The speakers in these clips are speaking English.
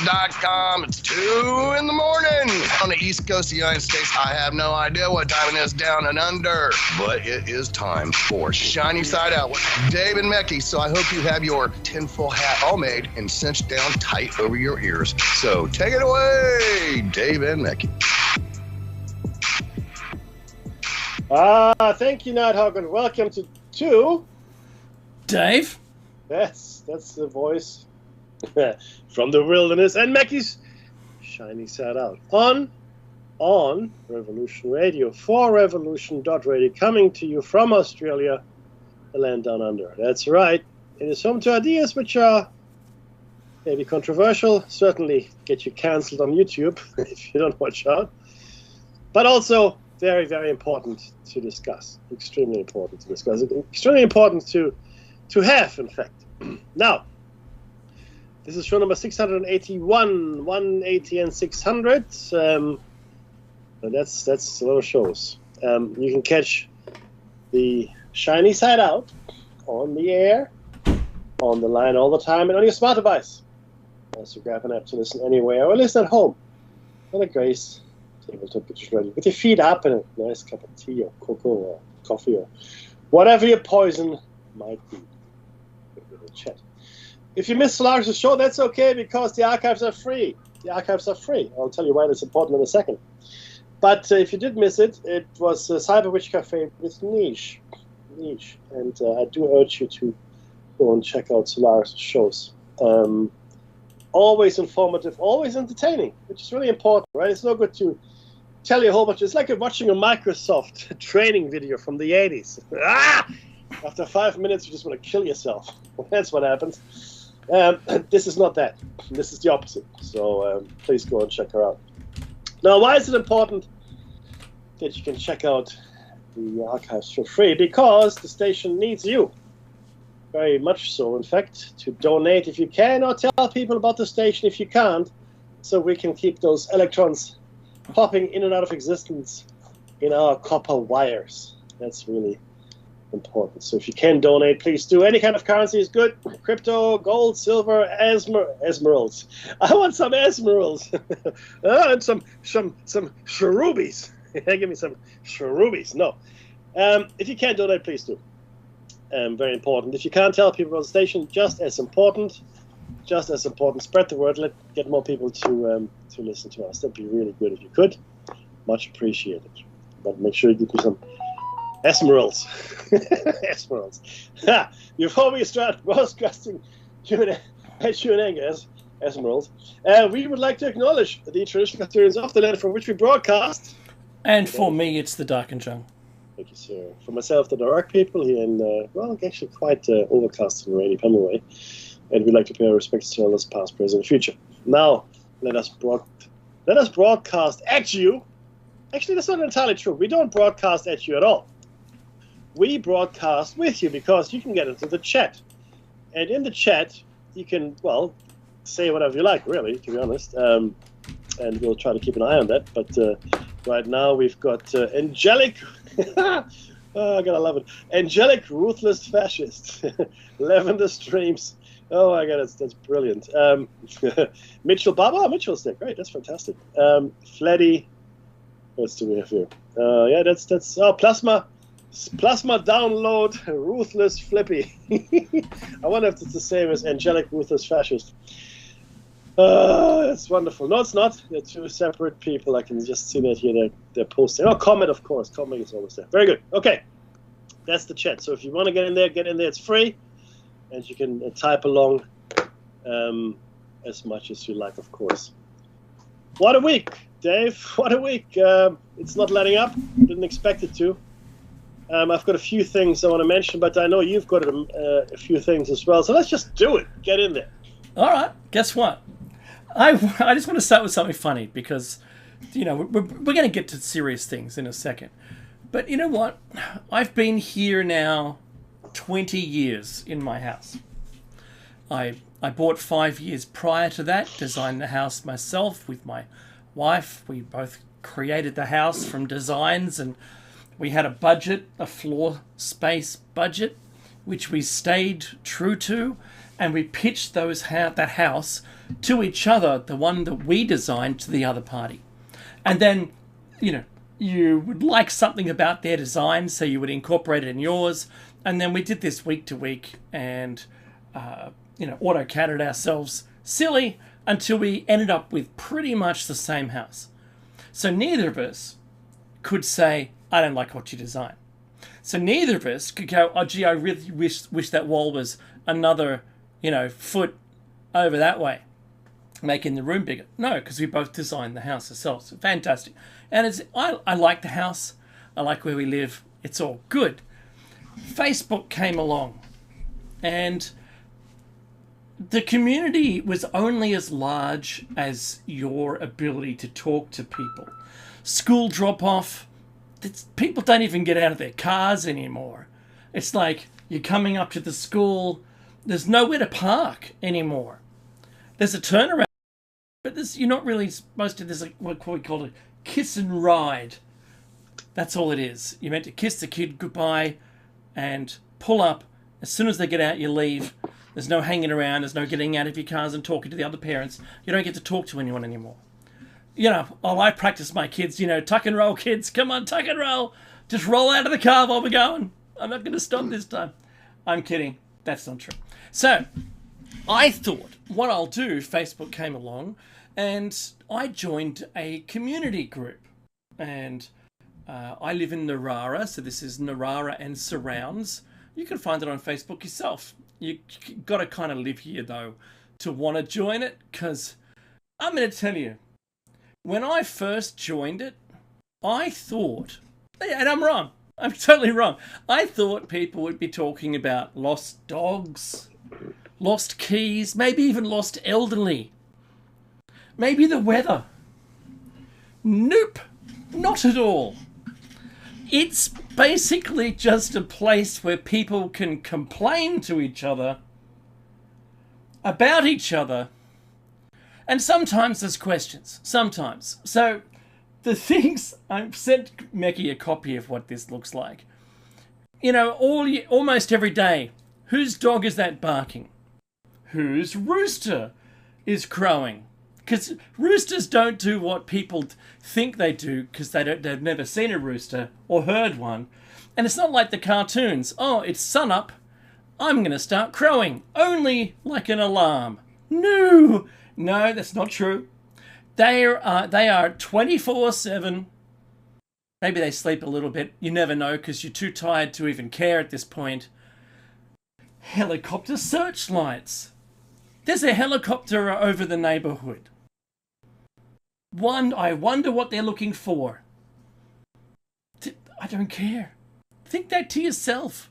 DailyPMX.com. It's 2 in the morning on the East Coast of the United States. I have no idea what time it is down and under, but it is time for Shiny Side Out with Dave and Mecky. So I hope you have your tinfoil hat all made and cinched down tight over your ears. So take it away, Dave and Mecky. Thank you, Nighthawk, and welcome to 2. Dave? That's the voice from the wilderness and Mecky's Shiny Side Out on Revolution Radio for Revolution.radio, coming to you from Australia, the land down under. That's right. It is home to ideas which are maybe controversial, certainly get you cancelled on YouTube if you don't watch out, but also very, very important to discuss. Extremely important to discuss. Extremely important to have, in fact. Now, this is show number 681, 180 and 600. That's a lot of shows. You can catch the Shiny Side Out on the air, on the line all the time, and on your smart device. So grab an app to listen anywhere, or listen at home on a Grace tabletop, which is ready with your feet up and a nice cup of tea or cocoa or coffee or whatever your poison might be. Chat. If you missed Solaris' show, that's okay, because the archives are free. The archives are free. I'll tell you why that's important in a second. But if you did miss it, it was Cyber Witch Cafe with Niche. And I do urge you to go and check out Solaris' shows. Always informative, always entertaining, which is really important, right? It's no good to tell you a whole bunch. It's like watching a Microsoft training video from the 80s. After 5 minutes, you just want to kill yourself. That's what happens. This is not that. This is the opposite. So please go and check her out. Now, why is it important that you can check out the archives for free? Because the station needs you. Very much so, in fact, to donate if you can, or tell people about the station if you can't, so we can keep those electrons popping in and out of existence in our copper wires. That's really important. So if you can donate, please do. Any kind of currency is good. Crypto, gold, silver, esmeralds. I want some esmeralds. And some cherubies. Give me some cherubies. No. If you can donate, please do. Very important. If you can't tell people about the station, just as important. Spread the word. Get more people to listen to us. That'd be really good if you could. Much appreciated. But make sure you give me some esmeralds. Esmeralds. Before we start broadcasting Q&A, esmeralds, we would like to acknowledge the traditional custodians of the land from which we broadcast. And for me, it's the Dark and Jung. Thank you, sir. For myself, the Dark people here in, actually quite overcast and rainy Pemberway. And we'd like to pay our respects to elders past, present, and future. Now, let us broadcast at you. Actually, that's not entirely true. We don't broadcast at you at all. We broadcast with you, because you can get into the chat. And in the chat, you can, say whatever you like, really, to be honest. And we'll try to keep an eye on that. But right now, we've got Angelic... I gotta love it. Angelic Ruthless Fascist. Lavender Streams. Oh my god, that's brilliant. Mitchell Baba? Mitchell's there. Great, that's fantastic. Fleddy. What else do we have here? That's Plasma Download Ruthless Flippy. I wonder if it's the same as Angelic Ruthless Fascist. That's wonderful. No, it's not. They're two separate people. I can just see that here. They're posting. Oh, Comet, of course. Comet is always there. Very good. Okay. That's the chat. So if you want to get in there, It's free. And you can type along as much as you like, of course. What a week, Dave. What a week. It's not letting up. Didn't expect it to. I've got a few things I want to mention, but I know you've got a few things as well. So let's just do it. Get in there. All right. Guess what? I just want to start with something funny, because, we're going to get to serious things in a second. But you know what? I've been here now 20 years in my house. I bought 5 years prior to that, designed the house myself with my wife. We both created the house from designs, and we had a budget, a floor space budget, which we stayed true to, and we pitched that house to each other, the one that we designed, to the other party. And then, you would like something about their design, so you would incorporate it in yours. And then we did this week to week, and AutoCAD'd ourselves silly until we ended up with pretty much the same house. So neither of us could say, I don't like what you designed. So neither of us could go, oh gee, I really wish that wall was another, foot over that way, making the room bigger. No, because we both designed the house ourselves. So fantastic. And I like the house. I like where we live. It's all good. Facebook came along, and the community was only as large as your ability to talk to people. School drop-off, people don't even get out of their cars anymore. It's like you're coming up to the school, there's nowhere to park anymore. There's a turnaround, but you're not really supposed to. There's what we call a kiss and ride. That's all it is. You're meant to kiss the kid goodbye and pull up. As soon as they get out, you leave. There's no hanging around. There's no getting out of your cars and talking to the other parents. You don't get to talk to anyone anymore. I practice my kids, tuck and roll, kids. Come on, tuck and roll. Just roll out of the car while we're going. I'm not going to stop this time. I'm kidding. That's not true. So I thought, what I'll do, Facebook came along, and I joined a community group. And I live in Narara, so this is Narara and surrounds. You can find it on Facebook yourself. You got to kind of live here, though, to want to join it, because I'm going to tell you, when I first joined it, I thought, and I'm wrong, I'm totally wrong, I thought people would be talking about lost dogs, lost keys, maybe even lost elderly, maybe the weather. Nope, not at all. It's basically just a place where people can complain to each other about each other, and sometimes there's questions. Sometimes. So the things, I've sent Meki a copy of what this looks like. Almost every day, whose dog is that barking? Whose rooster is crowing? Because roosters don't do what people think they do, because they've never seen a rooster or heard one. And it's not like the cartoons. Oh, it's sunup, I'm going to start crowing. Only like an alarm. No, that's not true. They are 24/7. Maybe they sleep a little bit. You never know, because you're too tired to even care at this point. Helicopter searchlights. There's a helicopter over the neighborhood. I wonder what they're looking for. I don't care. Think that to yourself.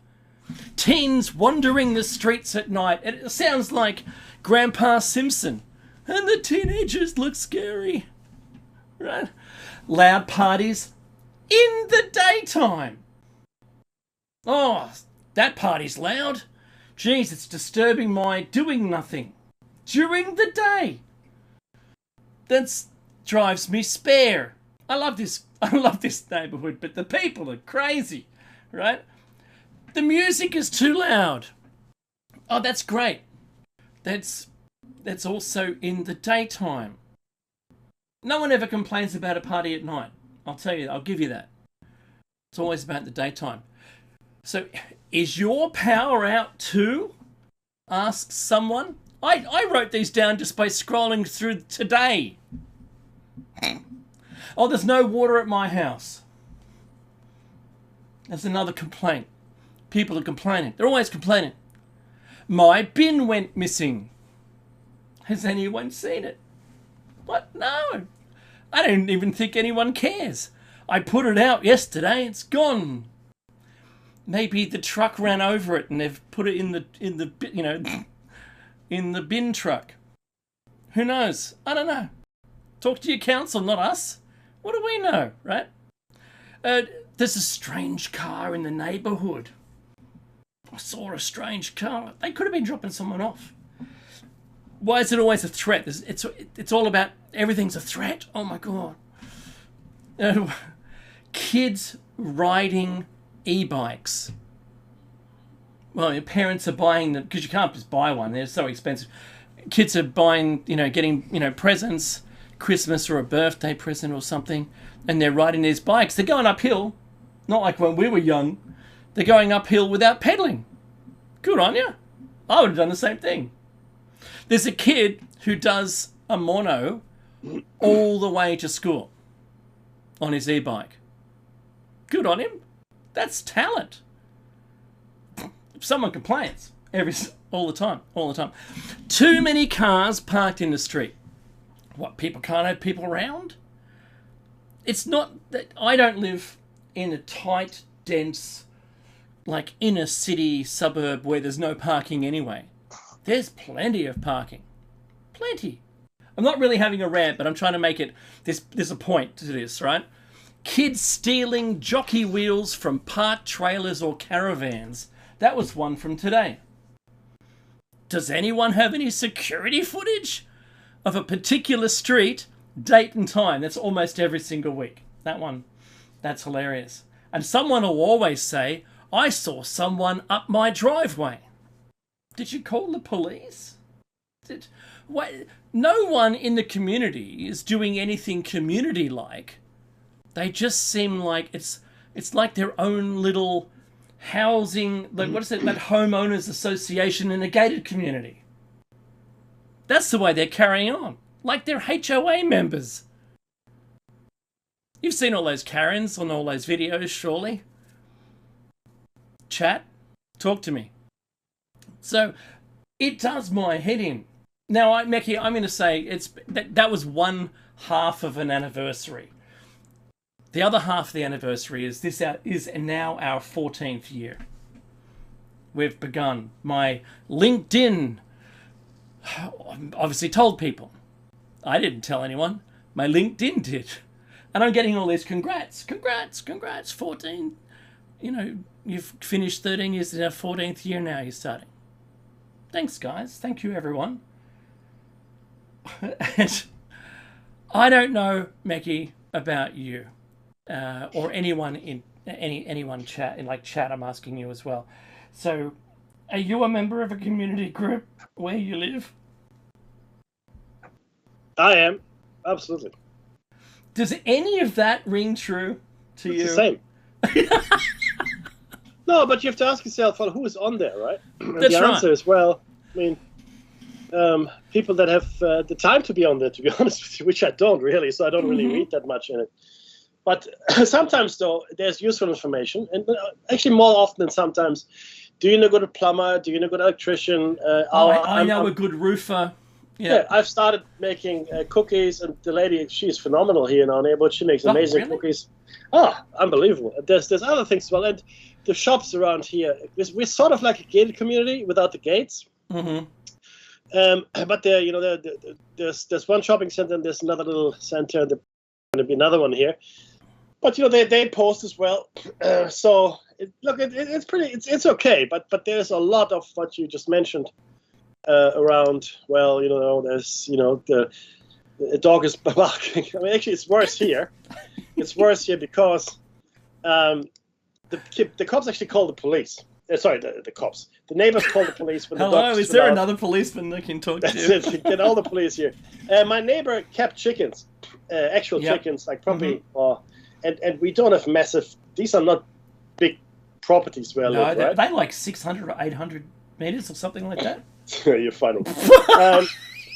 Teens wandering the streets at night. It sounds like Grandpa Simpson. And the teenagers look scary. Right? Loud parties in the daytime. Oh, that party's loud. Geez, it's disturbing my doing nothing. During the day. That drives me spare. I love this neighborhood, but the people are crazy, right? The music is too loud. Oh, that's great. That's also in the daytime. No one ever complains about a party at night. I'll tell you, I'll give you that. It's always about the daytime. So, is your power out too? Asks someone. I wrote these down just by scrolling through today. Oh, there's no water at my house. That's another complaint. People are complaining. They're always complaining. My bin went missing. Has anyone seen it? What? No. I don't even think anyone cares. I put it out yesterday. It's gone. Maybe the truck ran over it and they've put it in the bin truck. Who knows? I don't know. Talk to your council, not us. What do we know, right? There's a strange car in the neighborhood. I saw a strange car. They could have been dropping someone off. Why is it always a threat? It's all about everything's a threat. Oh my God. Kids riding e-bikes. Well, your parents are buying them because you can't just buy one. They're so expensive. Kids are buying, getting, presents, Christmas or a birthday present or something, and they're riding these bikes. They're going uphill, not like when we were young. They're going uphill without pedaling. Good on you. I would have done the same thing. There's a kid who does a mono all the way to school on his e-bike. Good on him. That's talent. Someone complains all the time. Too many cars parked in the street. What, people can't have people around? It's not that I don't live in a tight, dense, like inner city suburb where there's no parking anyway. There's plenty of parking. Plenty. I'm not really having a rant, but I'm trying to make it, there's a point to this, right? Kids stealing jockey wheels from parked trailers or caravans. That was one from today. Does anyone have any security footage of a particular street, date and time? That's almost every single week. That one, that's hilarious. And someone will always say, I saw someone up my driveway. Did you call the police? No one in the community is doing anything community-like. They just seem like it's like their own little housing, like what is it, that homeowners association in a gated community. That's the way they're carrying on, like they're HOA members. You've seen all those Karens on all those videos, surely. Chat, talk to me. So it does my head in. Now, Meki, I'm going to say that was one half of an anniversary. The other half of the anniversary is now our 14th year. We've begun. My LinkedIn obviously told people. I didn't tell anyone. My LinkedIn did. And I'm getting all these congrats, 14. You've finished 13 years, it's our 14th year now you're starting. Thanks, guys. Thank you, everyone. And I don't know, Meki, about you. Or anyone in anyone chat in chat. I'm asking you as well. So, are you a member of a community group where you live? I am, absolutely. Does any of that ring true to you? It's the same. No, but you have to ask yourself, well, who is on there, right? And That's the right. answer is, well, I mean, people that have the time to be on there, to be honest with you, which I don't really, so I don't really read that much in it. But sometimes, though, there's useful information, and actually more often than sometimes. Do you know a good plumber? Do you know a good electrician? I know a good roofer. Yeah, I've started making cookies, and the lady, she's phenomenal here in our neighborhood. She makes amazing cookies. Oh, unbelievable. There's other things as well. And the shops around here, we're sort of like a gated community without the gates. Mm-hmm. But there's one shopping center, and there's another little center, and there's going to be another one here. But they post as well, so it's pretty. It's okay. But there's a lot of what you just mentioned around. Well, there's the dog is barking. I mean, actually, it's worse here. It's worse here because the cops actually call the police. Sorry, the cops. The neighbors call the police when the dog. Hello, is there another policeman that can talk to you? That's it. Get all the police here. My neighbor kept chickens, actual chickens, like probably. And we don't have massive. These are not big properties where I live, right? They like 600 or 800 meters or something like that. You're funny. Yeah,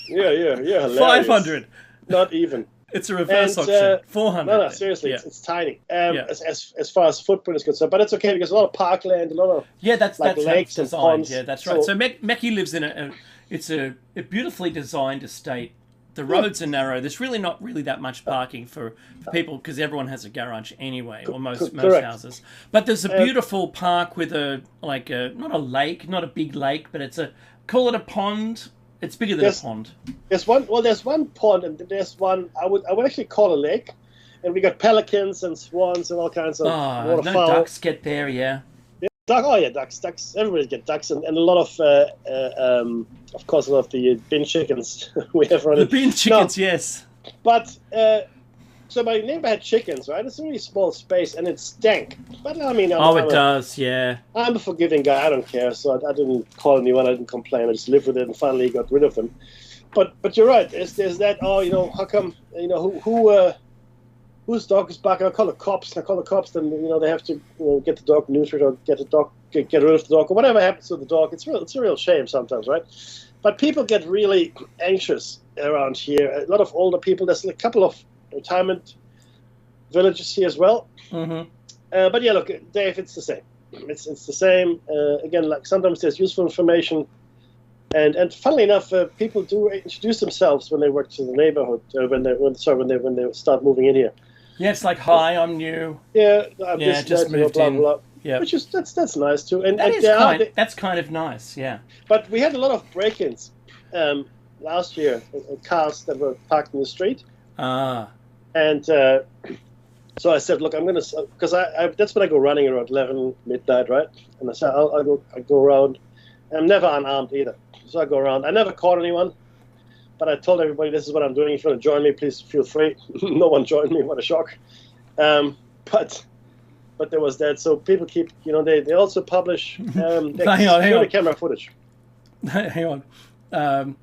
hilarious. 500. Not even. It's a reverse auction. 400. No, seriously, it's tiny. As far as footprint is concerned, but it's okay because a lot of parkland, a lot of that's lakes and ponds. Yeah, that's right. So Meki lives in a beautifully designed estate. The roads are narrow. There's really not that much parking for people because everyone has a garage anyway, or most houses. But there's a beautiful park with not a lake, not a big lake, but call it a pond. It's bigger than a pond. There's one pond, and there's one I would actually call a lake, and we got pelicans and swans and all kinds of waterfowl. No ducks get there, yeah. Ducks. Everybody get ducks, and a lot of course, a lot of the bin chickens we have running. The bin chickens, yes. But So my neighbor had chickens, right? It's a really small space, and it stank. But I mean, it does, yeah. I'm a forgiving guy. I don't care. So I didn't call anyone. I didn't complain. I just lived with it, and finally got rid of them. But you're right. There's that. Oh, how come? Whose dog is barking? I call the cops. Then they have to get the dog neutered or get rid of the dog or whatever happens to the dog. It's a real shame sometimes, right? But people get really anxious around here. A lot of older people. There's a couple of retirement villages here as well. Mm-hmm. But yeah, look, Dave, it's the same. It's the same. Again, like sometimes there's useful information, and funnily enough, people do introduce themselves when they work to the neighborhood. When they start moving in here. Yeah, it's like, hi, I'm new. Yeah, just moved in. Blah. Yeah, which is that's nice too. And that's kind of nice. Yeah. But we had a lot of break-ins last year. Cars that were parked in the street. And so I said, look, I'm going to, because I that's when I go running around 11 midnight, right? And I said, I go around. I'm never unarmed either. So I go around. I never caught anyone, but I told everybody, this is what I'm doing. If you want to join me, please feel free. No one joined me. What a shock. But there was that. So people keep, they also publish hang on. camera footage. Hang on.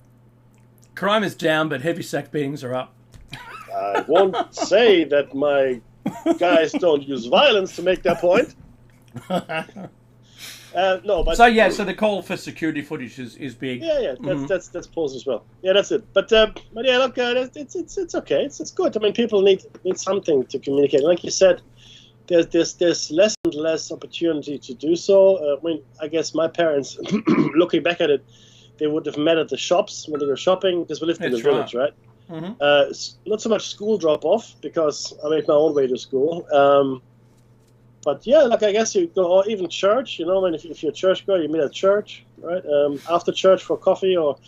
Crime is down, but heavy sack beatings are up. I won't say that my guys don't use violence to make their point. No, but so the call for security footage is big. Yeah, that's posed as well. Yeah, that's it. But yeah, look, it's okay. It's good. I mean, people need something to communicate. Like you said, there's less and less opportunity to do so. I mean, I guess my parents, looking back at it, they would have met at the shops when they were shopping because we lived in the village, right? Mm-hmm. Not so much school drop-off because I made my own way to school. But yeah, like I guess you go, or even church, I mean, if you're a church girl, you meet at church, right? After church for coffee, or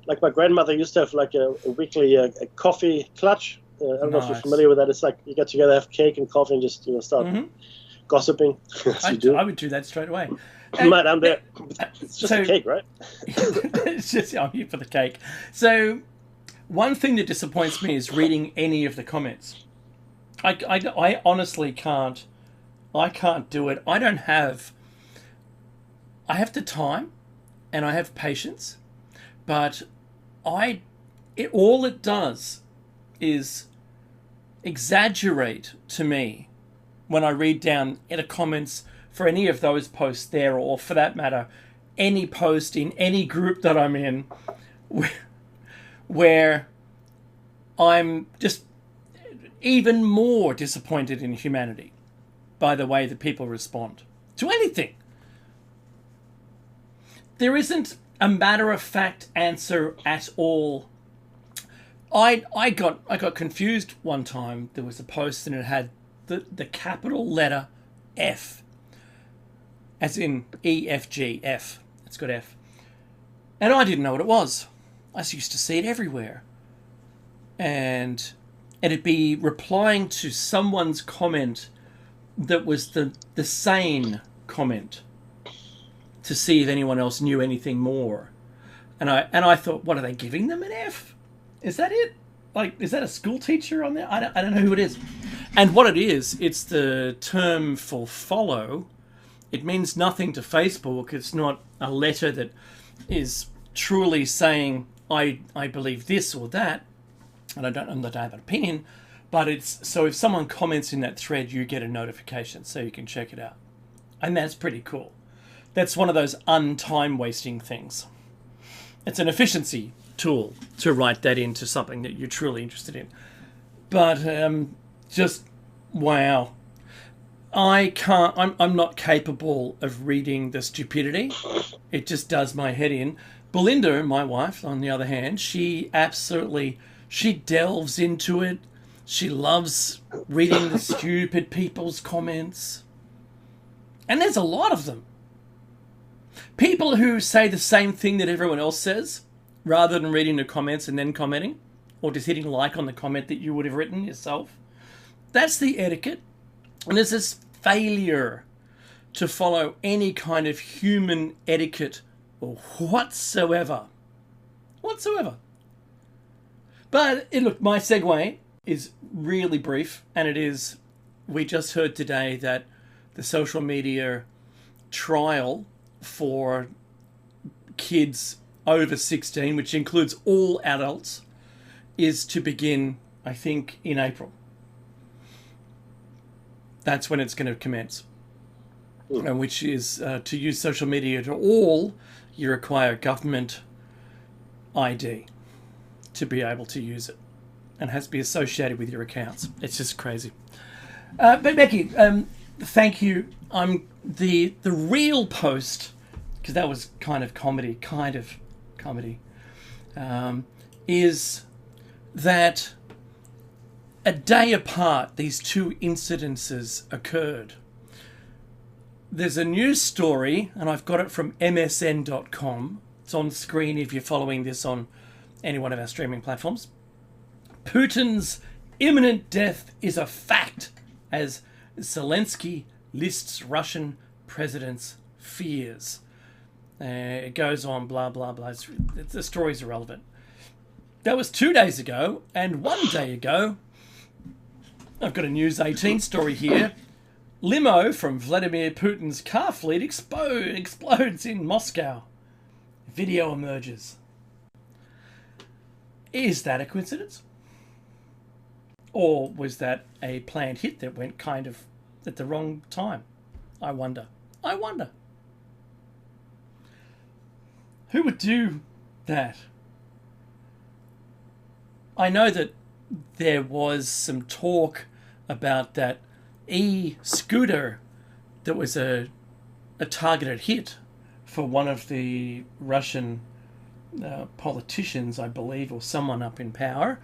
like my grandmother used to have like a weekly a coffee clutch. I don't know if you're familiar with that. It's like you get together, have cake and coffee, and just start gossiping. I would do that straight away. Mate, I'm there. It's just a cake, right? It's just, I'm here for the cake. So one thing that disappoints me is reading any of the comments. I honestly can't. I can't do it. I have the time and I have patience, but all it does is exaggerate to me when I read down the comments for any of those posts there, or for that matter, any post in any group that I'm in, where I'm just even more disappointed in humanity by the way that people respond to anything. There isn't a matter-of-fact answer at all. I got confused one time. There was a post and it had the capital letter F, as in EFG, F. It's got F. And I didn't know what it was. I used to see it everywhere. And it'd be replying to someone's comment that was the sane comment, to see if anyone else knew anything more. And I thought, what, are they giving them an F? Is that it? Like, is that a school teacher on there? I don't know who it is. And what it is, it's the term for follow. It means nothing to Facebook. It's not a letter that is truly saying, I believe this or that, and I don't have an opinion, but it's, so if someone comments in that thread, you get a notification so you can check it out. And that's pretty cool. That's one of those untime wasting things. It's an efficiency tool to write that into something that you're truly interested in. But just wow. I'm not capable of reading the stupidity. It just does my head in. Belinda, my wife, on the other hand, she delves into it. She loves reading the stupid people's comments. And there's a lot of them. People who say the same thing that everyone else says, rather than reading the comments and then commenting, or just hitting like on the comment that you would have written yourself. That's the etiquette. And there's this failure to follow any kind of human etiquette whatsoever. But look, my segue is really brief, and it is, we just heard today that the social media trial for kids over 16, which includes all adults, is to begin, I think, in April. That's when it's going to commence. And which is to use social media at all, you require government ID to be able to use it, and has to be associated with your accounts. It's just crazy. But Becky, thank you. The real post, because that was kind of comedy, is that a day apart, these two incidences occurred. There's a news story, and I've got it from MSN.com. It's on screen if you're following this on any one of our streaming platforms. Putin's imminent death is a fact, as Zelensky lists Russian president's fears. It goes on, blah, blah, blah. The story's irrelevant. That was 2 days ago, and 1 day ago, I've got a News 18 story here. Limo from Vladimir Putin's car fleet explodes in Moscow. Video emerges. Is that a coincidence? Or was that a planned hit that went kind of at the wrong time? I wonder. Who would do that? I know that there was some talk about that e-scooter that was a targeted hit for one of the Russian politicians, I believe, or someone up in power.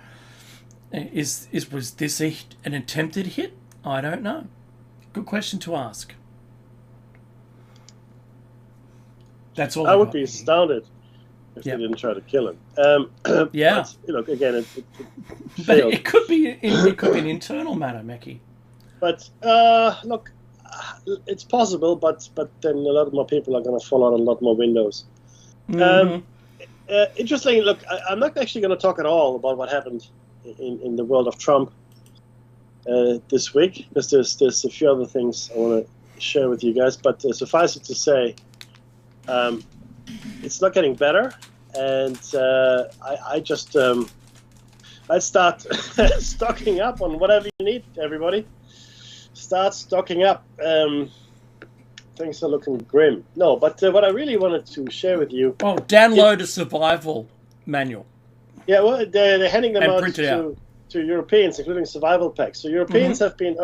Was this an attempted hit? I don't know. Good question to ask. That's all. I would be astounded if they didn't try to kill him. Yeah. But, again, it but it could be an internal matter, Mackie. But look, it's possible. But then a lot more people are going to fall out on a lot more windows. Mm-hmm. Interestingly, look, I'm not actually going to talk at all about what happened in the world of Trump this week, because there's a few other things I want to share with you guys. But suffice it to say, it's not getting better, and I'd start stocking up on whatever you need, everybody. Start stocking up. Things are looking grim. No, but what I really wanted to share with you... Oh, download a survival manual. Yeah, well, they're handing them out to Europeans, including survival packs. So Europeans have been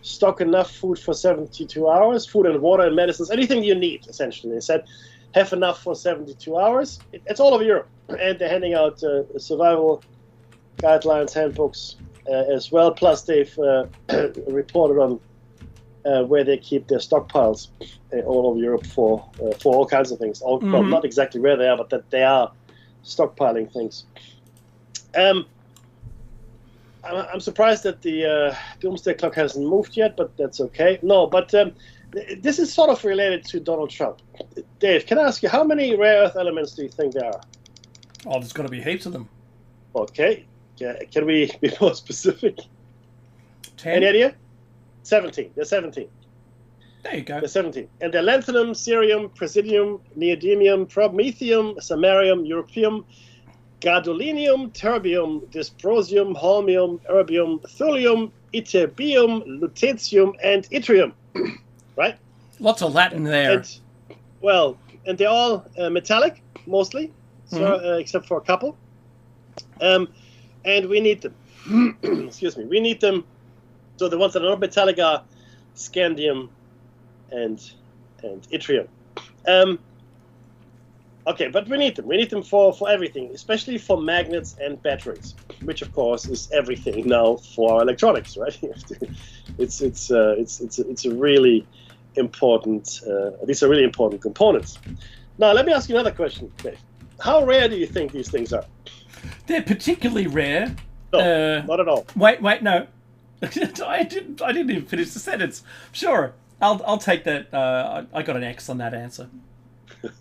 stock enough food for 72 hours, food and water and medicines, anything you need, essentially. They said, have enough for 72 hours. It's all over Europe. And they're handing out survival guidelines, handbooks as well. Plus, they've reported on where they keep their stockpiles all over Europe for all kinds of things. Well, not exactly where they are, but that they are stockpiling things. I'm surprised that the doomsday clock hasn't moved yet, but that's okay. No, but this is sort of related to Donald Trump. Dave, can I ask you, how many rare earth elements do you think there are? Oh, there's got to be heaps of them. Okay. Yeah. Can we be more specific? 10? Any idea? 17. There's 17. There you go. There's 17. And they're lanthanum, cerium, praseodymium, neodymium, promethium, samarium, europium, gadolinium, terbium, dysprosium, holmium, erbium, thulium, ytterbium, lutetium, and yttrium. Right? Lots of Latin there. And they're all metallic, mostly, except for a couple. And we need them. Excuse me. We need them. So the ones that are not metallic are scandium and yttrium. Okay, but we need them. We need them for everything, especially for magnets and batteries, which of course is everything now for electronics, right? It's a really important. These are really important components. Now, let me ask you another question, Dave. How rare do you think these things are? They're particularly rare. No, not at all. Wait, no. I didn't even finish the sentence. Sure, I'll take that. I got an X on that answer.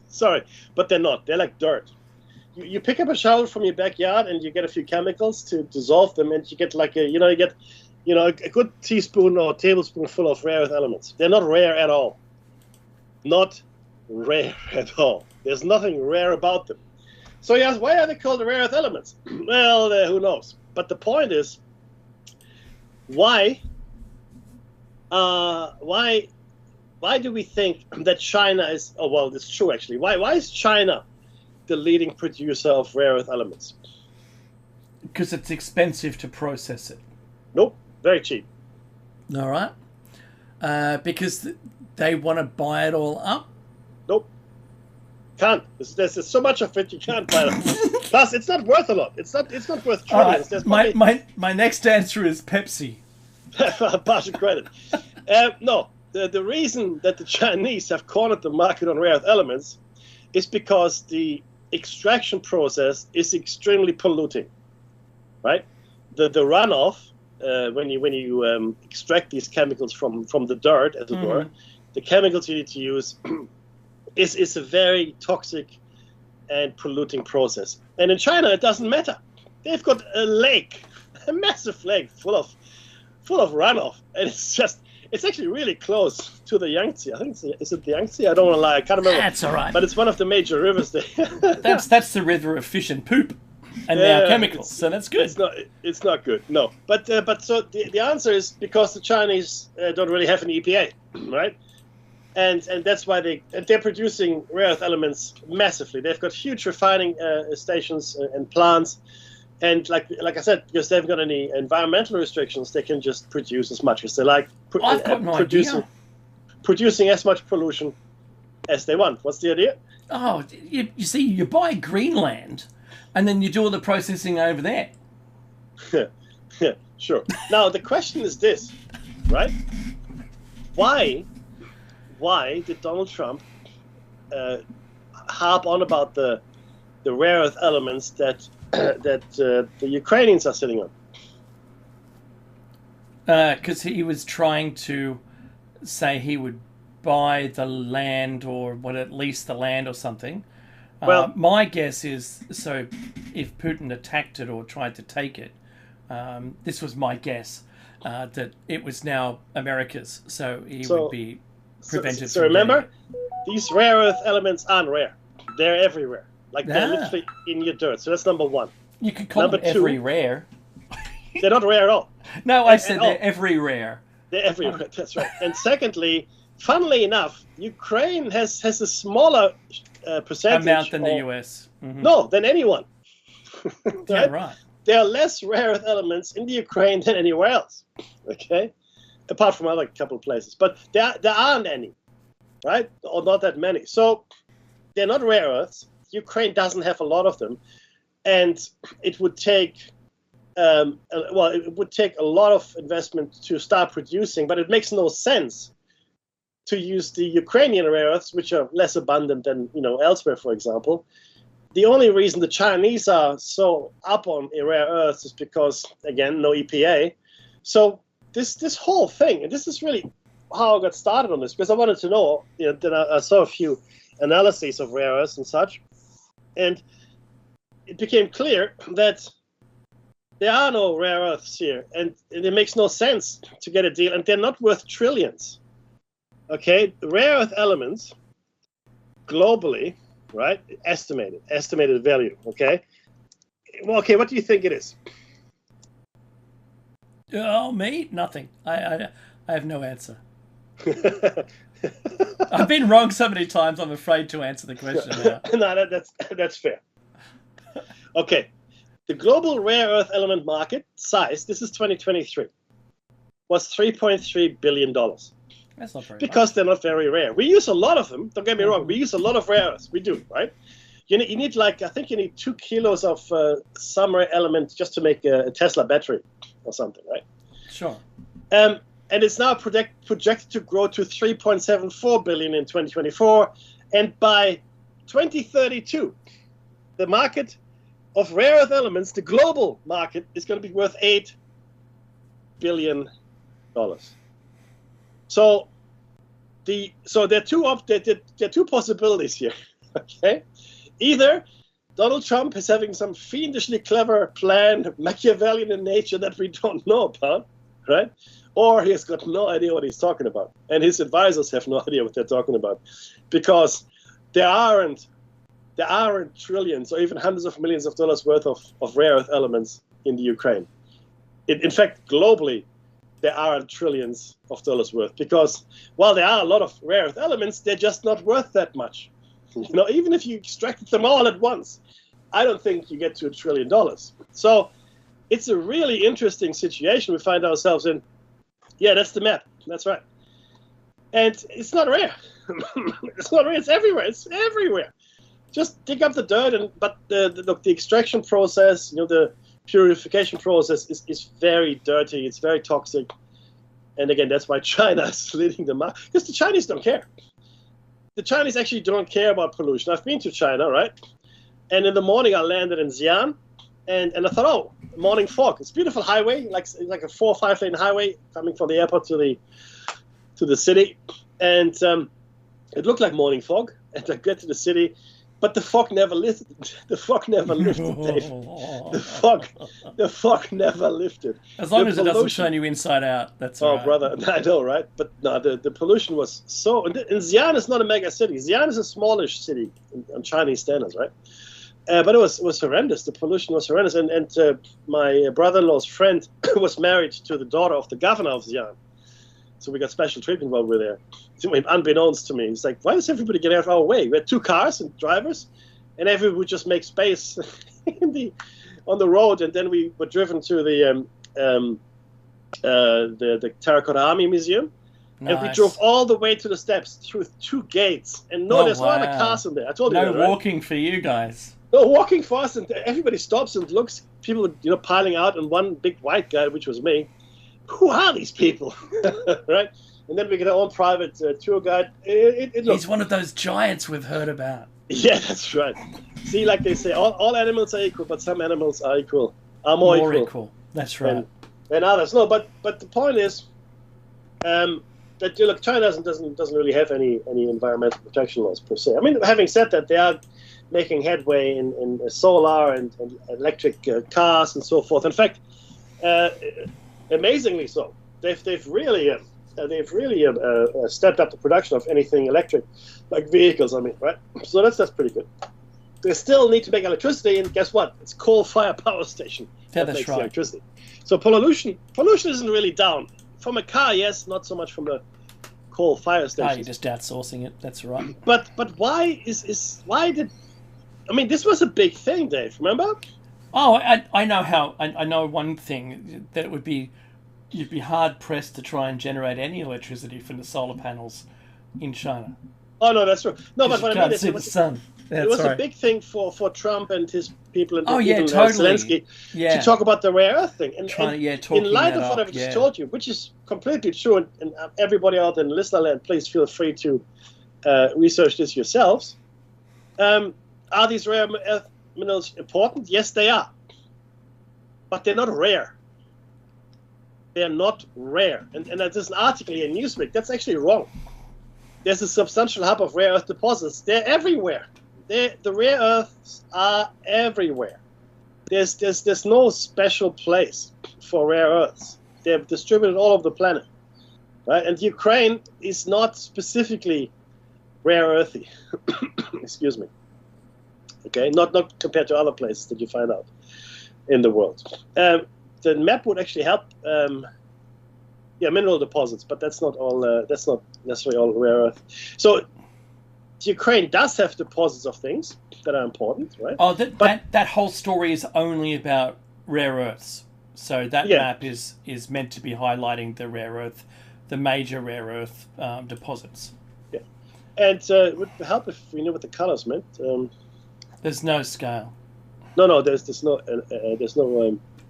Sorry, but they're not. They're like dirt. you pick up a shovel from your backyard and you get a few chemicals to dissolve them, and you get like a good teaspoon or tablespoon full of rare earth elements. They're not rare at all. Not rare at all. There's nothing rare about them. So you ask, why are they called rare earth elements? Well, who knows? But the point is, why do we think that China is? Oh well, it's true actually. Why is China the leading producer of rare earth elements? Because it's expensive to process it. Nope, very cheap. All right. Because they want to buy it all up. Nope, can't. There's so much of it you can't buy it. Plus, it's not worth a lot. It's not worth trillions. Right. My next answer is Pepsi. Partial credit. No, the reason that the Chinese have cornered the market on rare earth elements is because the extraction process is extremely polluting, right? The runoff when you extract these chemicals from the dirt, as it were, the chemicals you need to use is a very toxic and polluting process. And in China, it doesn't matter. They've got a lake, a massive lake full of runoff, and it's actually really close to the Yangtze. I think is it the Yangtze? I don't want to lie. I can't remember. That's all right. But it's one of the major rivers there. that's the river of fish and poop, and now chemicals. So that's good. It's not good. No. But so the answer is because the Chinese don't really have an EPA, right? And that's why they're producing rare earth elements massively. They've got huge refining stations and plants. And like I said, because they haven't got any environmental restrictions, they can just produce as much as they like. I've got no idea. Producing as much pollution as they want. What's the idea? Oh, you see, you buy Greenland, and then you do all the processing over there. Yeah, sure. Now the question is this, right? Why did Donald Trump harp on about the rare earth elements that the Ukrainians are sitting on? Because he was trying to say he would buy the land, or at least the land or something. Well, my guess is, so if Putin attacked it or tried to take it, this was my guess, that it was now America's, so he would be prevented. So remember, these rare earth elements aren't rare. They're everywhere. Like they're literally in your dirt. So that's number one. You could call them every rare. They're not rare at all. No, I said they're every rare. They're everywhere. That's right. And secondly, funnily enough, Ukraine has a smaller percentage amount than the US. Mm-hmm. No, than anyone. Right? Yeah, right. There are less rare earth elements in the Ukraine than anywhere else. Okay, apart from other couple of places, but there aren't any, right? Or not that many. So they're not rare earths. Ukraine doesn't have a lot of them, and it would take it would take a lot of investment to start producing. But it makes no sense to use the Ukrainian rare earths, which are less abundant than elsewhere, for example. The only reason the Chinese are so up on rare earths is because, again, no EPA. So this whole thing, and this is really how I got started on this, because I wanted to know. Then I saw a few analyses of rare earths and such, and it became clear that there are no rare earths here, and it makes no sense to get a deal, and they're not worth trillions. Okay, rare earth elements globally, right? Estimated value. Okay. Well, okay. What do you think it is? Oh, me? Nothing. I have no answer. I've been wrong so many times. I'm afraid to answer the question now. No, that's fair. Okay, the global rare earth element market size, this is 2023, was $3.3 billion. That's not very because much. They're not very rare. We use a lot of them. Don't get me wrong. We use a lot of rare earths. We do, right? You need I think you need 2 kilos of some rare element just to make a Tesla battery or something, right? Sure. And it's now projected to grow to 3.74 billion in 2024, and by 2032, the market of rare earth elements, the global market, is going to be worth $8 billion. So there are two possibilities here. Okay, either Donald Trump is having some fiendishly clever plan, Machiavellian in nature that we don't know about, right? Or he has got no idea what he's talking about. And his advisors have no idea what they're talking about. Because there aren't trillions or even hundreds of millions of dollars worth of rare earth elements in the Ukraine. In fact, globally, there aren't trillions of dollars worth. Because while there are a lot of rare earth elements, they're just not worth that much. You know, even if you extracted them all at once, I don't think you get to $1 trillion. So it's a really interesting situation we find ourselves in. Yeah, that's the map. That's right. And it's not rare. It's not rare. It's everywhere. It's everywhere. Just dig up the dirt, but the extraction process, you know, the purification process is very dirty. It's very toxic. And again, that's why China is leading the market, because the Chinese don't care. The Chinese actually don't care about pollution. I've been to China, right? And in the morning, I landed in Xi'an, and I thought, oh, morning fog. It's a beautiful highway, like a 4 or 5 lane highway coming from the airport to the city, and it looked like morning fog. And I get to the city, but the fog never lifted. The fog never lifted, Dave. The fog never lifted. As long as it doesn't turn you inside out, that's all right. Oh, brother, I know, right? But no, the pollution was so. And Xi'an is not a mega city. Xi'an is a smallish city on Chinese standards, right? But it was horrendous. The pollution was horrendous. And my brother-in-law's friend was married to the daughter of the governor of Xi'an. So we got special treatment while we were there. Unbeknownst to me, it's like, why does everybody get out of our way? We had 2 cars and drivers, and everyone would just make space on the road. And then we were driven to the Terracotta Army Museum. Nice. And we drove all the way to the steps through 2 gates. And there's no other cars in there. I told you that, right? No walking for you guys. No, walking fast, and everybody stops and looks. People, you know, piling out, and one big white guy, which was me. Who are these people? Right? And then we get our own private tour guide. He's one of those giants we've heard about. Yeah, that's right. See, like they say, all animals are equal, but some animals are more equal. That's right. And others. No, but the point is that, look, China doesn't really have any environmental protection laws per se. I mean, having said that, they are making headway in solar and electric cars and so forth. In fact, amazingly so, they've really stepped up the production of anything electric, like vehicles. I mean, right? So that's pretty good. They still need to make electricity, and guess what? It's coal-fired power station that makes the electricity. So pollution isn't really down from a car. Yes, not so much from the coal fire station. You're just outsourcing it. That's right. But why did? I mean, this was a big thing, Dave. Remember? Oh, I know how. I know one thing, that you'd be hard pressed to try and generate any electricity from the solar panels in China. Oh no, that's true. No, but what I mean is, it was a big thing for Trump and his people and totally. Zelensky to talk about the rare earth thing. And in light of what I've just told you, which is completely true, and everybody out in listener land, please feel free to research this yourselves. Are these rare earth minerals important? Yes, they are. But they're not rare. They're not rare. And there's an article here in Newsweek that's actually wrong. There's a substantial hub of rare earth deposits. They're everywhere. The rare earths are everywhere. There's no special place for rare earths. They're distributed all over the planet. Right? And Ukraine is not specifically rare earthy. Excuse me. Okay, not compared to other places that you find out in the world. The map would actually help. Mineral deposits, but that's not all. That's not necessarily all rare earth. So Ukraine does have deposits of things that are important, right? Oh, that whole story is only about rare earths. So that map is meant to be highlighting the rare earth, the major rare earth deposits. Yeah, and it would help if we knew what the colors meant. There's no scale. No. There's no.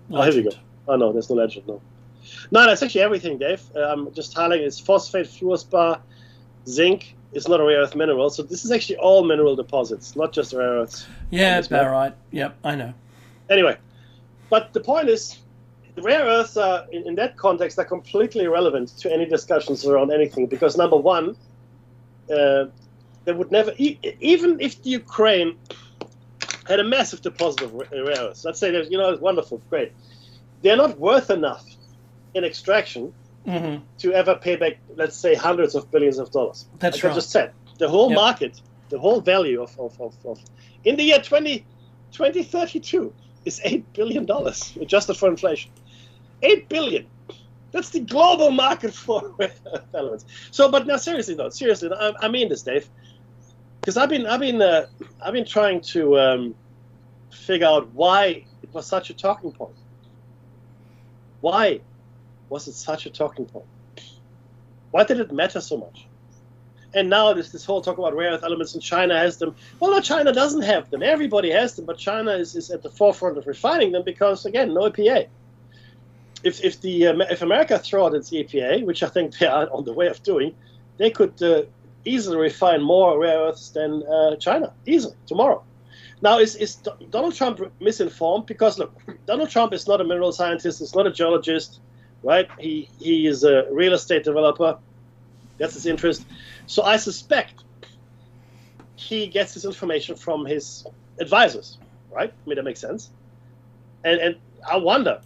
Oh, here we go. Oh no, there's no legend. No, that's actually everything, Dave. I'm just highlighting. It's phosphate, fluorspar, zinc. It's not a rare earth mineral, so this is actually all mineral deposits, not just rare earths. Yeah, it's about right. Yep, I know. Anyway, but the point is, the rare earths are, in that context, are completely irrelevant to any discussions around anything, because number one, they would never, even if the Ukraine had a massive deposit of rare earths. Let's say there's, it's wonderful, great. They're not worth enough in extraction to ever pay back, let's say, hundreds of billions of dollars. That's right. I just said, the whole market, the whole value of in the year 2032 is $8 billion, adjusted for inflation. $8 billion. That's the global market for rare earth elements. So, but now seriously, I mean this, Dave, because I've been trying to figure out why it was such a talking point. Why was it such a talking point? Why did it matter so much? And now this whole talk about rare earth elements, and China has them. Well, no, China doesn't have them. Everybody has them, but China is at the forefront of refining them because, again, no EPA. If America throw out its EPA, which I think they are on the way of doing, they could easily refine more rare earths than China, easily, tomorrow. Now, is Donald Trump misinformed? Because, look, Donald Trump is not a mineral scientist, he's not a geologist, right? He is a real estate developer. That's his interest. So I suspect he gets his information from his advisors, right? I mean, that makes sense. And I wonder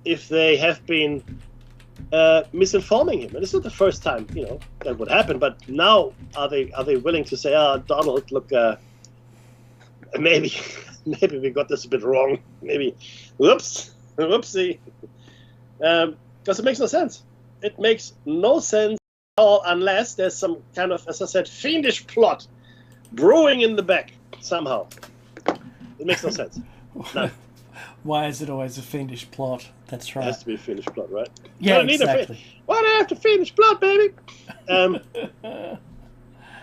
if they have been misinforming him. And it's not the first time, that would happen. But now, are they willing to say, Donald, look, maybe we got this a bit wrong. Maybe, whoopsie. Because it makes no sense. It makes no sense at all unless there's some kind of, as I said, fiendish plot brewing in the back somehow. It makes no sense. No. Why is it always a fiendish plot? That's right. It has to be a fiendish plot, right? Yeah, exactly. Why do I have to fiendish plot, baby?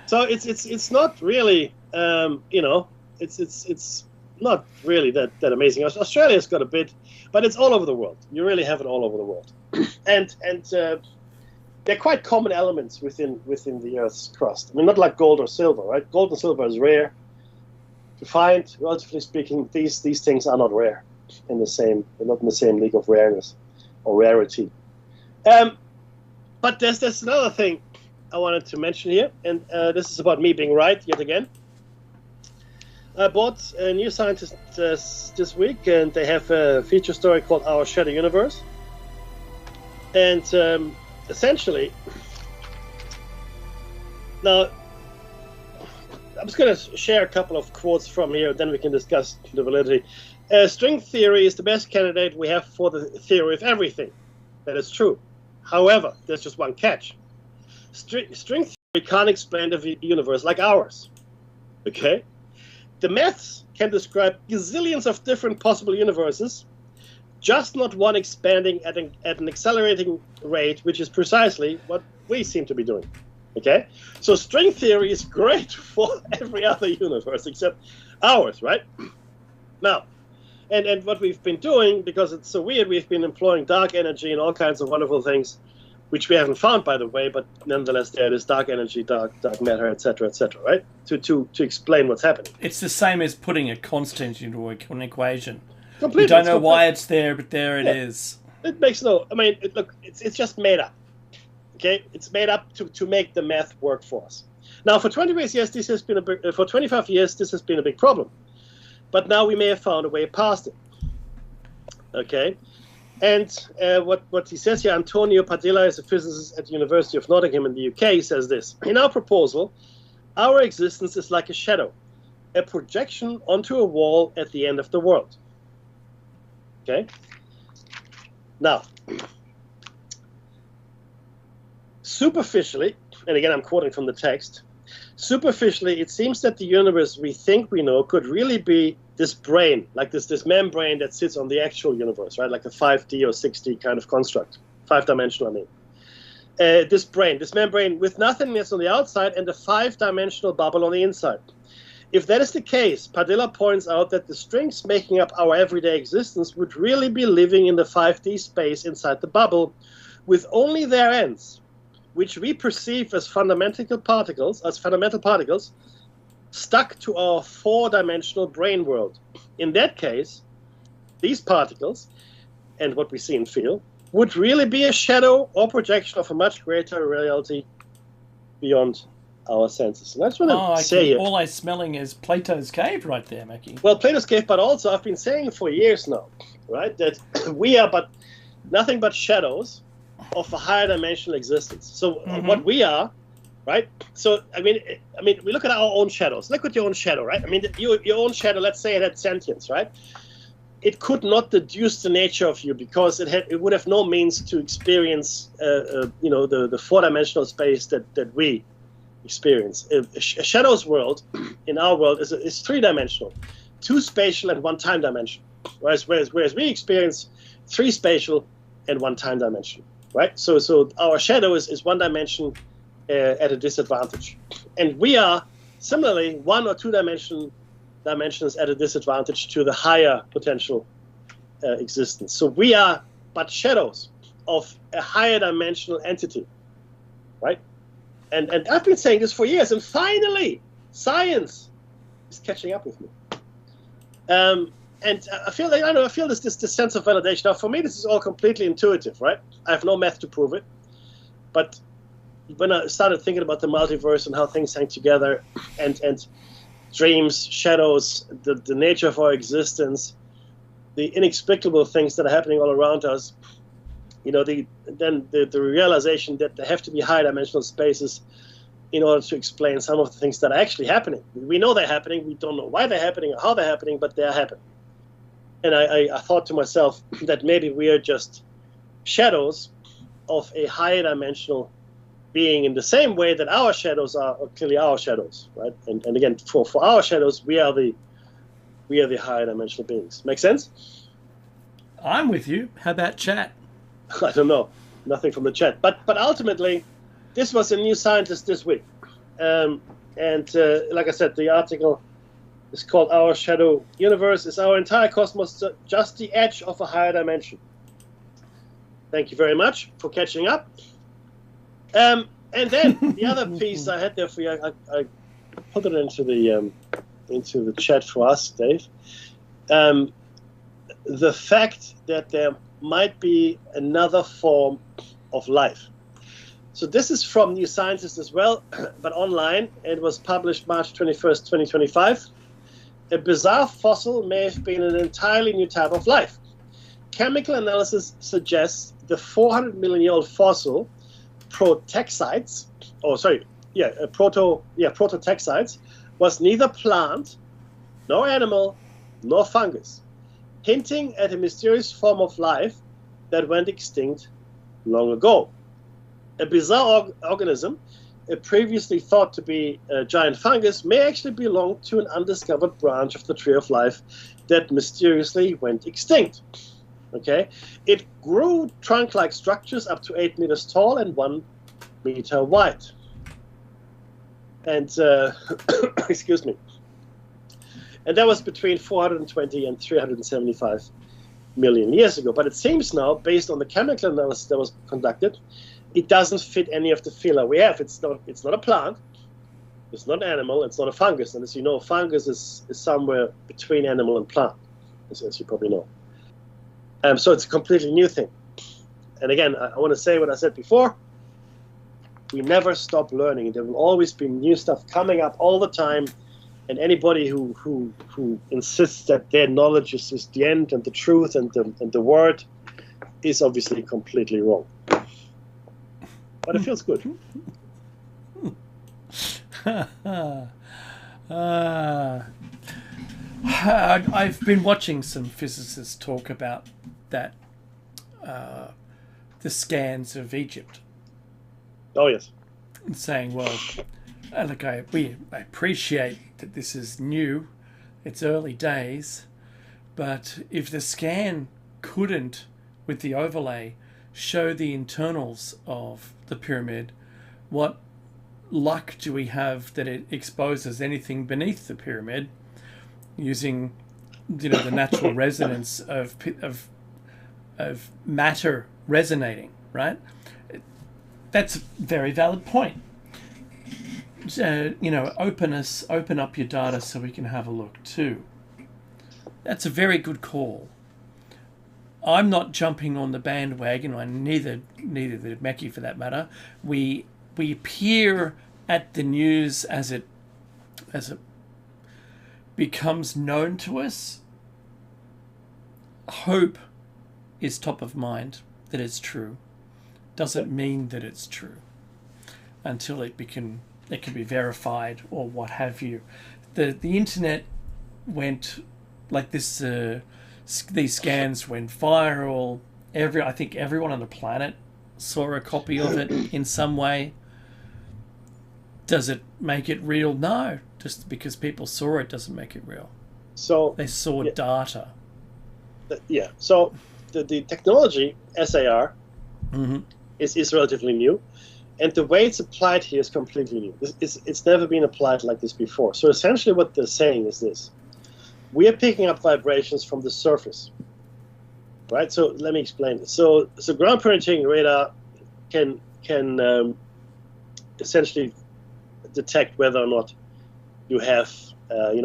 So it's not really, it's not really that amazing. Australia's got a bit, but it's all over the world. You really have it all over the world, and they're quite common elements within the Earth's crust. I mean, not like gold or silver, right? Gold and silver is rare to find. Relatively speaking, these things are not rare they're not in the same league of rareness or rarity. But there's another thing I wanted to mention here, and this is about me being right yet again. I bought a New Scientist this week, and they have a feature story called Our Shadow Universe. And essentially, now, I'm just going to share a couple of quotes from here, then we can discuss the validity. String theory is the best candidate we have for the theory of everything. That is true. However, there's just one catch. String theory can't explain the universe like ours. Okay? The maths can describe gazillions of different possible universes, just not one expanding at an accelerating rate, which is precisely what we seem to be doing. Okay? So string theory is great for every other universe except ours, right? Now, and what we've been doing, because it's so weird, we've been employing dark energy and all kinds of wonderful things, which we haven't found, by the way, but nonetheless there it is, dark energy, dark matter, etc., right? To explain what's happening. It's the same as putting a constant into an equation. Completely. You don't know why it's there, but there it is. It makes no... I mean, look, it's just made up. Okay? It's made up to make the math work for us. Now, for 25 years, this has been a big problem. But now we may have found a way past it. Okay? And what he says here, Antonio Padilla is a physicist at the University of Nottingham in the UK, he says this. In our proposal, our existence is like a shadow, a projection onto a wall at the end of the world. Okay? Now, superficially, and again I'm quoting from the text, superficially it seems that the universe we think we know could really be this brain, like this membrane that sits on the actual universe, right? Like a 5D or 6D kind of construct. 5-dimensional, I mean. This membrane with nothingness on the outside and a 5-dimensional bubble on the inside. If that is the case, Padilla points out that the strings making up our everyday existence would really be living in the 5D space inside the bubble, with only their ends, which we perceive as fundamental particles, stuck to our 4-dimensional brain world. In that case, these particles, and what we see and feel, would really be a shadow or projection of a much greater reality beyond our senses. And I just want Oh, to say here. all I'm smelling is Plato's cave right there, Mackie. Well, Plato's cave, but also I've been saying for years now, right, that we are but nothing but shadows of a higher dimensional existence. So what we are, right? So I mean, we look at our own shadows. Look at your own shadow, right? I mean, your own shadow. Let's say it had sentience, right? It could not deduce the nature of you because it would have no means to experience, the four-dimensional space that we experience. A shadow's world, in our world, is three-dimensional, two spatial and one time dimension, whereas we experience three spatial and one time dimension, right? So our shadow is one dimension at a disadvantage, and we are similarly one or two dimensions at a disadvantage to the higher potential existence. So we are but shadows of a higher dimensional entity, right? And I've been saying this for years, and finally, science is catching up with me. And I feel this sense of validation. Now, for me, this is all completely intuitive, right? I have no math to prove it, but when I started thinking about the multiverse and how things hang together, and dreams, shadows, the nature of our existence, the inexplicable things that are happening all around us, the realization that there have to be high dimensional spaces in order to explain some of the things that are actually happening. We know they're happening. We don't know why they're happening or how they're happening, but they're happening. And I thought to myself that maybe we are just shadows of a higher dimensional being, in the same way that our shadows are clearly our shadows, right? And again, for our shadows, we are the higher dimensional beings. Make sense? I'm with you. How about chat? I don't know. Nothing from the chat. But ultimately, this was a New Scientist this week. And like I said, the article is called Our Shadow Universe. Is our entire cosmos just the edge of a higher dimension? Thank you very much for catching up. And then the other piece I had there for you, I put it into the chat for us, Dave. The fact that there might be another form of life. So this is from New Scientist as well, but online. It was published March 21st, 2025. A bizarre fossil may have been an entirely new type of life. Chemical analysis suggests the 400 million year old fossil protexcites, prototexcites, was neither plant, nor animal, nor fungus, hinting at a mysterious form of life that went extinct long ago. A bizarre organism, previously thought to be a giant fungus, may actually belong to an undiscovered branch of the tree of life that mysteriously went extinct. Okay, it grew trunk-like structures up to 8 meters tall and 1 meter wide. And excuse me. And that was between 420 and 375 million years ago. But it seems now, based on the chemical analysis that was conducted, it doesn't fit any of the phyla we have. It's not a plant. It's not an animal. It's not a fungus. And as you know, fungus is somewhere between animal and plant, as you probably know. So it's a completely new thing. And again, I want to say what I said before. We never stop learning. There will always be new stuff coming up all the time. And anybody who insists that their knowledge is the end and the truth and the word is obviously completely wrong. But it feels good. I've been watching some physicists talk about that, the scans of Egypt. Oh, yes. And saying, well, look, I appreciate that this is new, it's early days, but if the scan couldn't, with the overlay, show the internals of the pyramid, what luck do we have that it exposes anything beneath the pyramid using, the natural resonance of matter resonating, right? That's a very valid point. Open up your data so we can have a look too. That's a very good call. I'm not jumping on the bandwagon, or neither did Mackie for that matter. We appear at the news as it becomes known to us, hope is top of mind that it's true. Doesn't mean that it's true until it can be verified or what have you. The internet went like this. These scans went viral. I think everyone on the planet saw a copy of it in some way. Does it make it real? No. Just because people saw it doesn't make it real. So they saw data. Yeah. So the technology SAR Mm-hmm. is relatively new, and the way it's applied here is completely new. It's never been applied like this before. So essentially, what they're saying is this: we are picking up vibrations from the surface, right? So let me explain this. So ground penetrating radar can essentially detect whether or not you have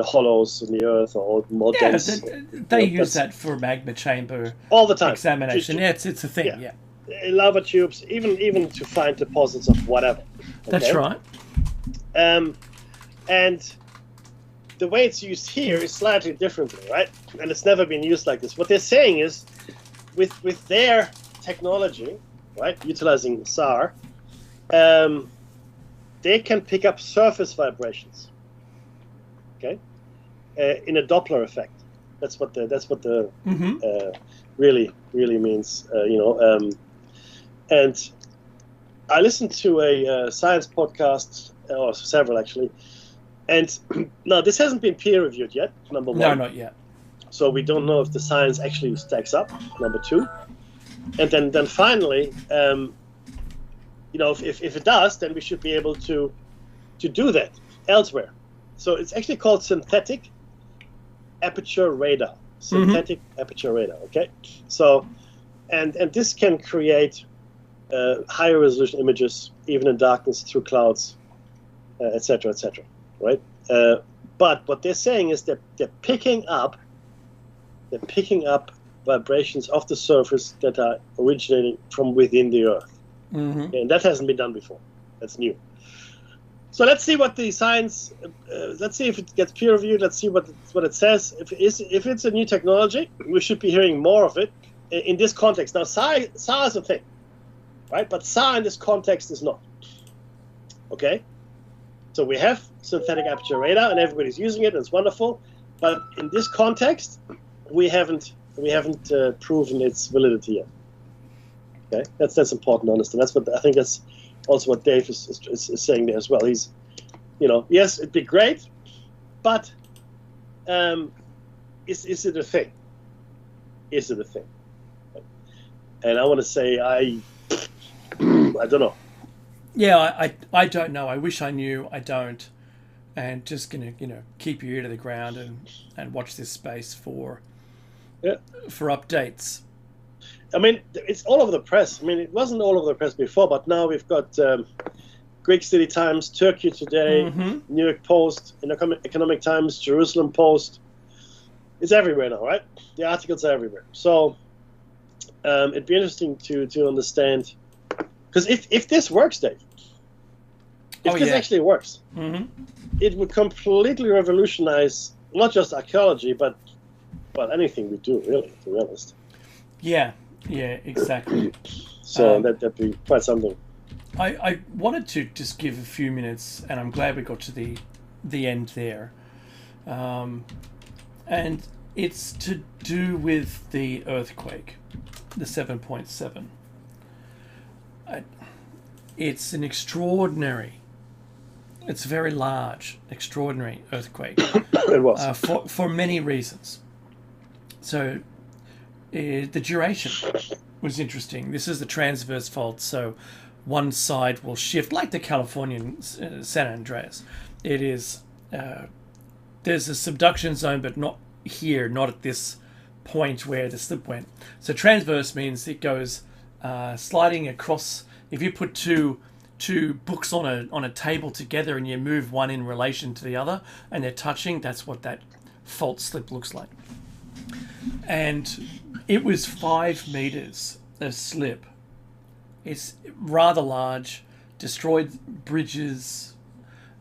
hollows in the earth or more dense. They use that for magma chamber all the time examination. It's a thing. Yeah. Lava tubes, even to find deposits of whatever. Okay? That's right. And the way it's used here is slightly differently, right? And it's never been used like this. What they're saying is, with their technology, right, utilizing SAR, they can pick up surface vibrations. Okay, in a Doppler effect. That's what the Mm-hmm. Really means. And I listened to a science podcast, or several actually, and now this hasn't been peer reviewed yet. Number one. No, not yet. So we don't know if the science actually stacks up. Number two, and then finally, if it does, then we should be able to do that elsewhere. So it's actually called synthetic aperture radar. Synthetic aperture radar. Okay, so and this can create higher resolution images, even in darkness, through clouds, etc., etc. Right? But what they're saying is that they're picking up vibrations of the surface that are originating from within the Earth, and that hasn't been done before. That's new. So let's see what the science. Let's see if it gets peer reviewed. Let's see what it says. If it's a new technology, we should be hearing more of it in this context. Now, SAR is a thing, right? But SAR in this context is not. Okay. So we have synthetic aperture radar, and everybody's using it, and it's wonderful. But in this context, we haven't proven its validity yet. Okay, that's important to understand. That's what I think. That's also what Dave is saying there as well. He's, yes, it'd be great, but is it a thing? Is it a thing? And I want to say I don't know. Yeah, I don't know. I wish I knew. I don't. And just gonna keep your ear to the ground and watch this space for updates. I mean, it's all over the press. I mean, it wasn't all over the press before, but now we've got Greek City Times, Turkey Today, New York Post, Economic Times, Jerusalem Post. It's everywhere now, right? The articles are everywhere. So it'd be interesting to understand, because if this works, Dave, if this actually works, it would completely revolutionize not just archaeology, but anything we do, really, to be honest. Yeah, exactly. So that'd be quite something. I wanted to just give a few minutes, and I'm glad we got to the end there. And it's to do with the earthquake, the 7.7. It's an extraordinary, it's a very large, extraordinary earthquake. It was. For many reasons. So the duration was interesting. This is the transverse fault, so one side will shift, like the Californian San Andreas. It is there's a subduction zone, but not here, not at this point where the slip went. So transverse means it goes sliding across. If you put two books on a table together and you move one in relation to the other and they're touching, that's what that fault slip looks like. And it was 5 meters of slip. It's rather large, destroyed bridges,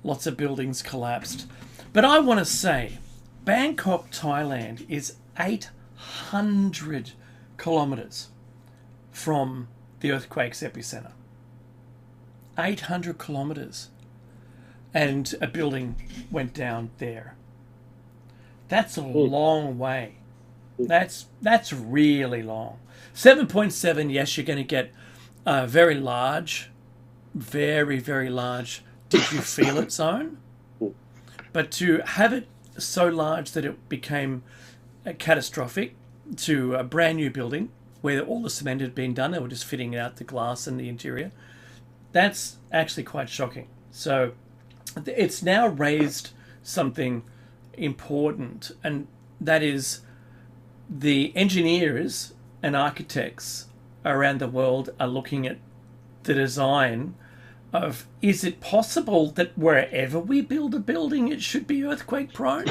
Lots of buildings collapsed. But I want to say, Bangkok, Thailand is 800 kilometres from the earthquake's epicenter. 800 kilometres. And a building went down there. That's a long way. That's really long. 7.7, yes, you're going to get very large, very, very large did you feel it zone. But to have it so large that it became catastrophic to a brand new building where all the cement had been done, they were just fitting out the glass and the interior, that's actually quite shocking. So it's now raised something important, and that is the engineers and architects around the world are looking at the design of, is it possible that wherever we build a building it should be earthquake prone?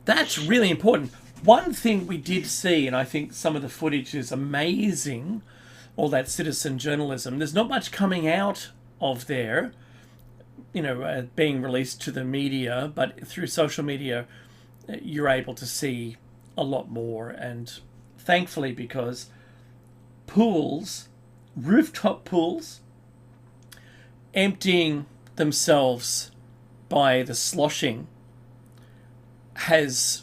That's really important. One thing we did see, and I think some of the footage is amazing, all that citizen journalism, there's not much coming out of there, being released to the media, but through social media you're able to see a lot more. And thankfully, because pools, rooftop pools, emptying themselves by the sloshing has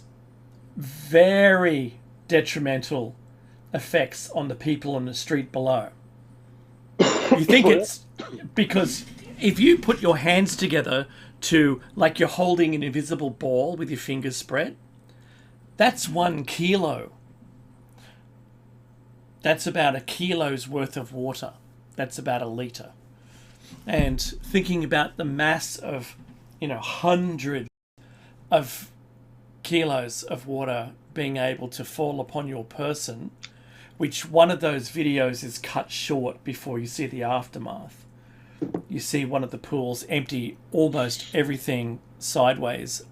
very detrimental effects on the people on the street below. You think it's because if you put your hands together to, like you're holding an invisible ball with your fingers spread, that's 1 kilo. That's about a kilo's worth of water. That's about a litre. And thinking about the mass of, hundreds of kilos of water being able to fall upon your person, which one of those videos is cut short before you see the aftermath. You see one of the pools empty almost everything sideways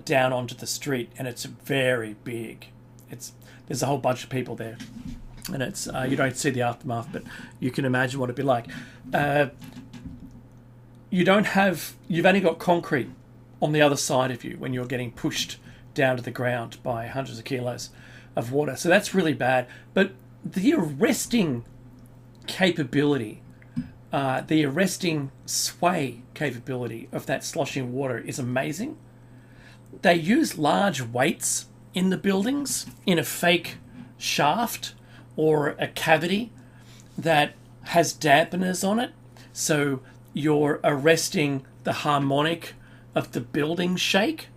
down onto the street, and it's very big. There's a whole bunch of people there, and it's you don't see the aftermath, but you can imagine what it'd be like. You've only got concrete on the other side of you when you're getting pushed down to the ground by hundreds of kilos of water. So that's really bad. But the arresting capability, the arresting sway capability of that sloshing water is amazing. They use large weights in the buildings in a fake shaft or a cavity that has dampeners on it. So you're arresting the harmonic of the building shake,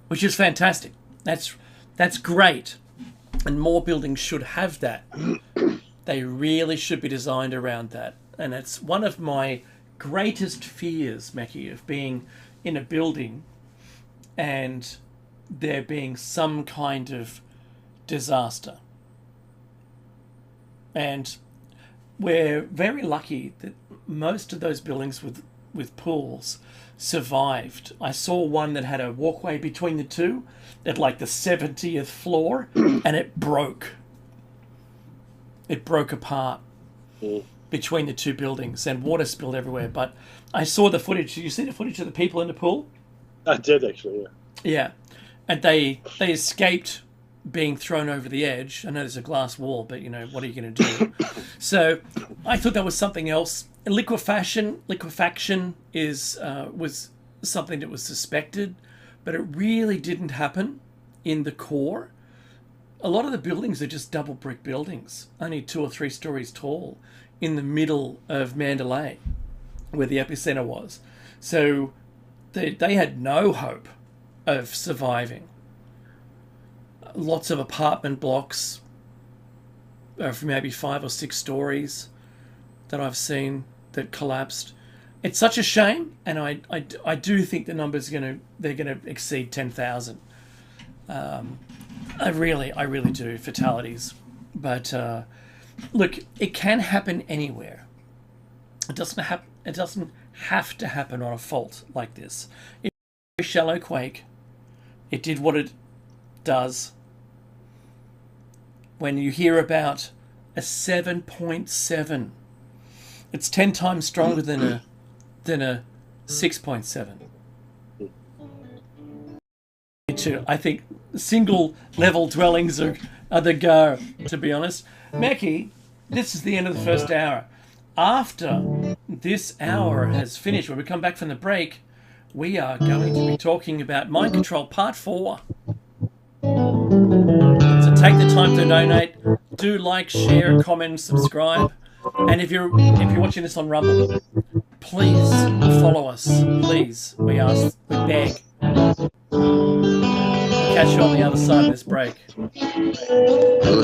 which is fantastic. That's great. And more buildings should have that. They really should be designed around that. And it's one of my greatest fears, Mackie, of being in a building and there being some kind of disaster. And we're very lucky that most of those buildings with pools survived. I saw one that had a walkway between the two at like the 70th floor, and it broke. It broke apart between the two buildings, and water spilled everywhere. But I saw the footage. Did you see the footage of the people in the pool? I did, actually, yeah. Yeah. And they escaped being thrown over the edge. I know there's a glass wall, but, what are you going to do? So I thought that was something else. Liquefaction was something that was suspected, but it really didn't happen in the core. A lot of the buildings are just double brick buildings, only 2 or 3 stories tall, in the middle of Mandalay, where the epicenter was. So they had no hope of surviving. Lots of apartment blocks of maybe 5 or 6 stories that I've seen that collapsed. It's such a shame, and I do think the number's they're gonna exceed 10,000. I really do, fatalities. But look, it can happen anywhere. It doesn't have to happen on a fault like this. It's a very shallow quake. It did what it does. When you hear about a 7.7, it's 10 times stronger than a than a 6.7. I think single level dwellings are the go, to be honest. Mackie, this is the end of the first hour. After this hour has finished, when we come back from the break, we are going to be talking about Mind Control Part 4. So take the time to donate. Do like, share, comment, subscribe. And if you're watching this on Rumble, please follow us. Please, we ask, we beg. Catch you on the other side of this break.